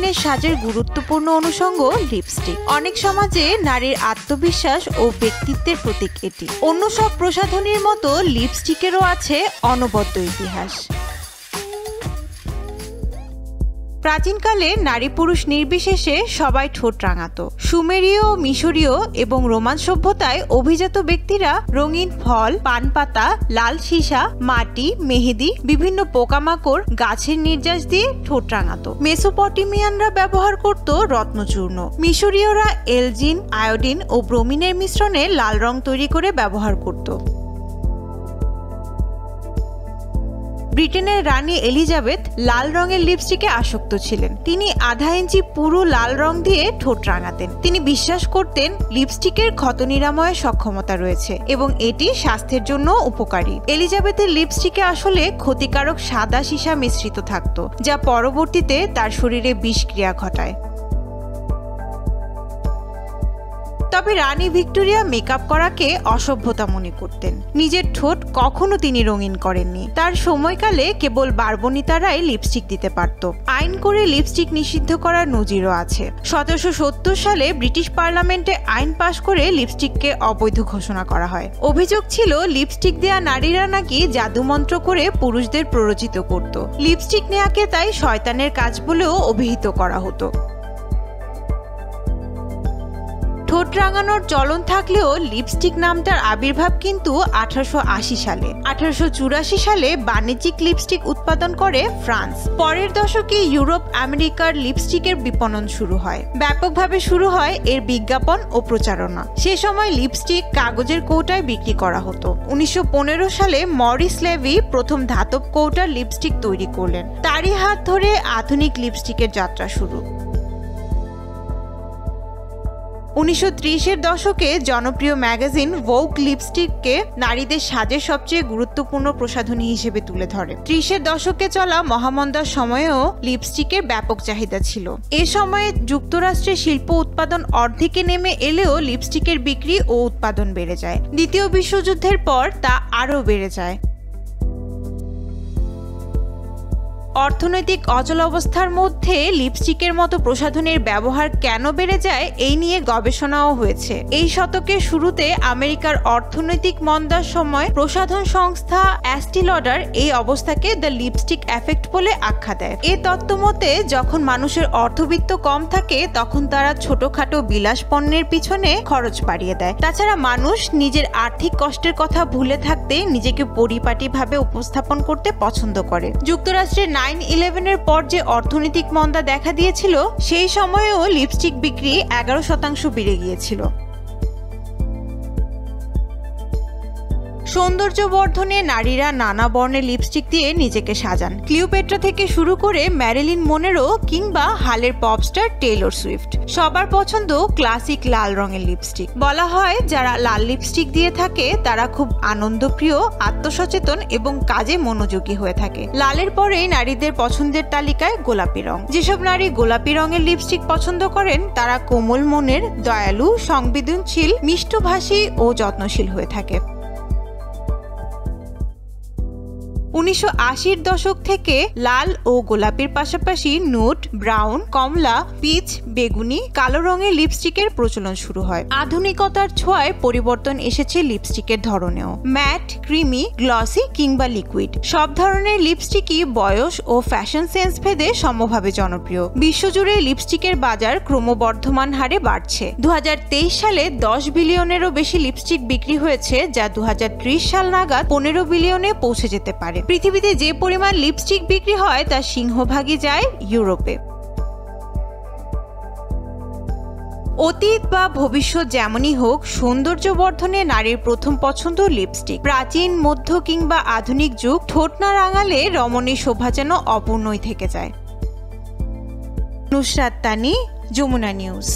ধরনের সাজের গুরুত্বপূর্ণ অনুষঙ্গ লিপস্টিক। অনেক সমাজে নারীর আত্মবিশ্বাস ও ব্যক্তিত্বের প্রতীক এটি। অন্য সব প্রসাধনীর মতো লিপস্টিকেরও আছে অনবদ্য ইতিহাস। প্রাচীনকালে নারী পুরুষ নির্বিশেষে সবাই ঠোঁট রাঙাতো। সুমেরীয়, মিশরীয় এবং রোমান সভ্যতায় অভিজাত ব্যক্তিরা রঙিন ফল, পান পাতা, লাল সীসা, মাটি, মেহেদি, বিভিন্ন পোকামাকড়, গাছের নির্যাস দিয়ে ঠোঁট রাঙাতো। মেসোপটেমিয়ানরা ব্যবহার করত রত্নচূর্ণ। মিশরীয়রা এলজিন, আয়োডিন ও ব্রোমিনের মিশ্রণে লাল রং তৈরি করে ব্যবহার করত। ব্রিটেনের রানী এলিজাবেথ লাল রঙের লিপস্টিকে আসক্ত ছিলেন। তিনি আধা ইঞ্চি পুরো লাল রং দিয়ে ঠোঁট রাঙাতেন। তিনি বিশ্বাস করতেন লিপস্টিকের ক্ষত নিরাময়ের সক্ষমতা রয়েছে এবং এটি স্বাস্থ্যের জন্য উপকারী। এলিজাবেথের লিপস্টিকে আসলে ক্ষতিকারক সাদা সীসা মিশ্রিত থাকত, যা পরবর্তীতে তার শরীরে বিষক্রিয়া ঘটায়। তবে রানী ভিক্টোরিয়া মেকআপ করাকে অসভ্যতা মনে করতেন। নিজের ঠোঁট কখনো তিনি রঙিন করেননি। তার সময়কালে কেবল বারবনিতারাই লিপস্টিক দিতে পারত। আইন করে লিপস্টিক নিষিদ্ধ করার নজিরও আছে। 1770 সালে ব্রিটিশ পার্লামেন্টে আইন পাশ করে লিপস্টিককে অবৈধ ঘোষণা করা হয়। অভিযোগ ছিল লিপস্টিক দেয়া নারীরা নাকি জাদুমন্ত্র করে পুরুষদের প্ররোচিত করত। লিপস্টিক নেয়াকে তাই শয়তানের কাজ বলেও অভিহিত করা হতো। ঠোঁট রাঙানোর চলন থাকলেও লিপস্টিক নামটার আবির্ভাব কিন্তু 1880 সালে। 1884 সালে বাণিজ্যিক লিপস্টিক উৎপাদন করে ফ্রান্স। পরের দশকে ইউরোপ, আমেরিকার লিপস্টিকের বিপণন শুরু হয়। ব্যাপকভাবে শুরু হয় এর বিজ্ঞাপন ও প্রচারণা। সে সময় লিপস্টিক কাগজের কৌটায় বিক্রি করা হতো। 1915 সালে মরিস লেভি প্রথম ধাতব কৌটার লিপস্টিক তৈরি করলেন। তারই হাত ধরে আধুনিক লিপস্টিকের যাত্রা শুরু। 1930-এর দশকে জনপ্রিয় ম্যাগাজিন ভোগ লিপস্টিককে নারীদের সাজের সবচেয়ে গুরুত্বপূর্ণ প্রসাধনী হিসেবে তুলে ধরে। 30-এর দশকে চলা মহামন্দার সময়েও লিপস্টিকের ব্যাপক চাহিদা ছিল। এ সময়ে যুক্তরাষ্ট্রের শিল্প উৎপাদন অর্ধেকে নেমে এলেও লিপস্টিকের বিক্রি ও উৎপাদন বেড়ে যায়। দ্বিতীয় বিশ্বযুদ্ধের পর তা আরও বেড়ে যায়। অর্থনৈতিক অচলাবস্থার মধ্যে লিপস্টিকের মতো প্রসাধনীর ব্যবহার কেন বেড়ে যায় এই নিয়ে গবেষণাও হয়েছে। এই শতকের শুরুতে আমেরিকার অর্থনৈতিক মন্দার সময় প্রসাধন সংস্থা অ্যাস্টি লডার এই অবস্থাকে দ্য লিপস্টিক এফেক্ট বলে আখ্যা দেয়। এ তত্ত্ব মতে যখন মানুষের অর্থবিত্ত কম থাকে তখন তারা ছোটখাটো বিলাস পণ্যের পিছনে খরচ বাড়িয়ে দেয়। তাছাড়া মানুষ নিজের আর্থিক কষ্টের কথা ভুলে থাকতে নিজেকে পরিপাটিভাবে উপস্থাপন করতে পছন্দ করে। যুক্তরাষ্ট্রের 9/11-এর পর যে অর্থনৈতিক মন্দা দেখা দিয়েছিল সেই সময়েও লিপস্টিক বিক্রি 11% বেড়ে গিয়েছিল। সৌন্দর্য বর্ধনে নারীরা নানা বর্ণের লিপস্টিক দিয়ে নিজেকে সাজান। ক্লিওপেট্রা থেকে শুরু করে ম্যারিলিন মনেরো কিংবা হালের পপস্টার টেইলর সুইফট সবার পছন্দ ক্লাসিক লাল রঙের লিপস্টিক। বলা হয় যারা লাল লিপস্টিক দিয়ে থাকে তারা খুব আনন্দপ্রিয়, আত্মসচেতন এবং কাজে মনোযোগী হয়ে থাকে। লালের পরেই নারীদের পছন্দের তালিকায় গোলাপি রং। যেসব নারী গোলাপি রঙের লিপস্টিক পছন্দ করেন তারা কোমল মনের, দয়ালু, সংবেদনশীল, মিষ্টভাষী ও যত্নশীল হয়ে থাকে। 1980-র দশক থেকে লাল ও গোলাপির পাশাপাশি নুড, ব্রাউন, কমলা, পিচ, বেগুনি, কালো রঙের লিপস্টিকের প্রচলন শুরু হয়। আধুনিকতার ছোঁয়ায় পরিবর্তন এসেছে লিপস্টিকের ধরনেও। ম্যাট, ক্রিমি, গ্লসি কিংবা লিকুইড সব ধরনের লিপস্টিকই বয়স ও ফ্যাশন সেন্স ভেদে সমভাবে জনপ্রিয়। বিশ্বজুড়ে লিপস্টিকের বাজার ক্রমবর্ধমান হারে বাড়ছে। 2023 সালে 10 বিলিয়নেরও বেশি লিপস্টিক বিক্রি হয়েছে, যা 2030 সাল নাগাদ 15 বিলিয়নে পৌঁছে যেতে পারে। পৃথিবীতে যে পরিমাণ লিপস্টিক বিক্রি হয় তার সিংহভাগই যায় ইউরোপে। অতীত বা ভবিষ্যৎ যেমনই হোক, সৌন্দর্য বর্ধনে নারীর প্রথম পছন্দ লিপস্টিক। প্রাচীন, মধ্য কিংবা আধুনিক যুগ, ঠোঁট না রাঙালে রমণীর শোভা যেন অপূর্ণই থেকে যায়। নুসরাত তানি, যমুনা নিউজ।